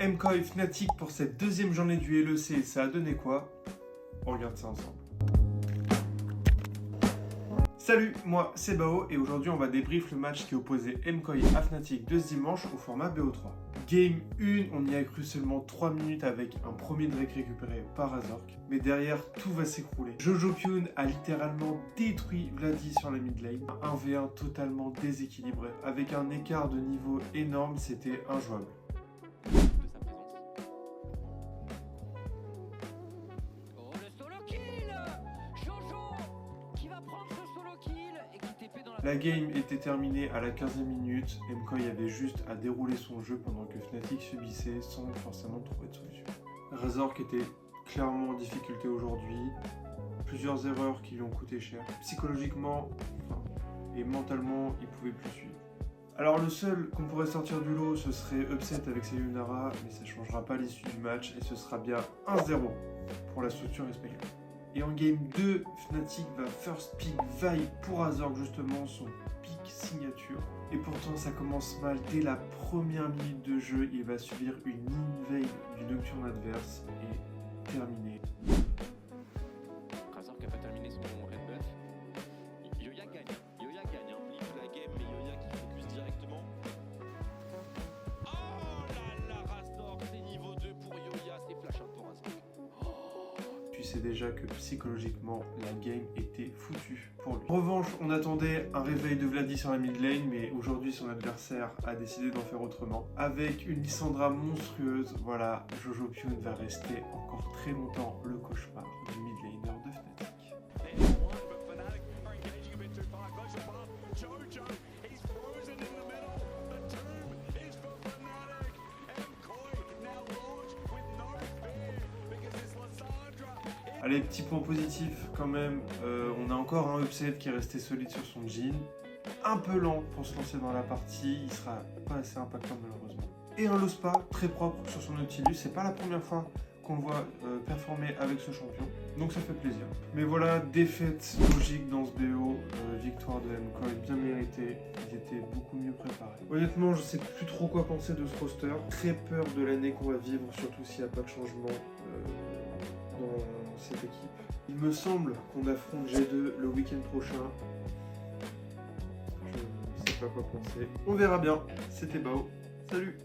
MK et Fnatic pour cette deuxième journée du LEC, ça a donné quoi? On regarde ça ensemble. Salut, moi c'est Bao et aujourd'hui on va débrief le match qui opposait MK à Fnatic de ce dimanche au format BO3. Game 1, on y a cru seulement 3 minutes avec un premier Drake récupéré par Razork, mais derrière tout va s'écrouler. Jojopyun a littéralement détruit Vladi sur la mid lane, un 1v1 totalement déséquilibré, avec un écart de niveau énorme, c'était injouable. La game était terminée à la 15e minute, MK avait juste à dérouler son jeu pendant que Fnatic subissait sans forcément trouver de solution. Razork était clairement en difficulté aujourd'hui, plusieurs erreurs qui lui ont coûté cher. Psychologiquement et mentalement, il pouvait plus suivre. Alors le seul qu'on pourrait sortir du lot, ce serait Upset avec Sayonara, mais ça ne changera pas l'issue du match et ce sera bien 1-0 pour la structure espagnole. Et en game 2, Fnatic va first pick Vi pour Razork, justement son pick signature. Et pourtant ça commence mal, dès la première minute de jeu, il va subir une invade du Nocturne adverse et terminé. Razork n'a pas terminé son red buff. Yoya gagne, il livre la game, mais Yoya qui focus directement. Oh là là, Razork, c'est niveau 2 pour Yoya, c'est flash out pour Razork. Tu sais déjà que psychologiquement, la game était foutue pour lui. En revanche, on attendait un réveil de Vladi sur la mid lane, mais aujourd'hui son adversaire a décidé d'en faire autrement. Avec une Lissandra monstrueuse, voilà, Jojopyun va rester encore très longtemps le cauchemar du mid laner de Fnatic. Allez, petit point positif quand même, on a encore un Upset qui est resté solide sur son Jhin. Un peu lent pour se lancer dans la partie, il sera pas assez impactant malheureusement. Et un Lospa très propre sur son Nautilus, c'est pas la première fois qu'on le voit performer avec ce champion, donc ça fait plaisir. Mais voilà, défaite logique dans ce BO, victoire de MK bien méritée, ils étaient beaucoup mieux préparés. Honnêtement, je sais plus trop quoi penser de ce roster, très peur de l'année qu'on va vivre, surtout s'il n'y a pas de changement dans cette équipe. Il me semble qu'on affronte G2 le week-end prochain. Je ne sais pas quoi penser. On verra bien. C'était Bao. Salut!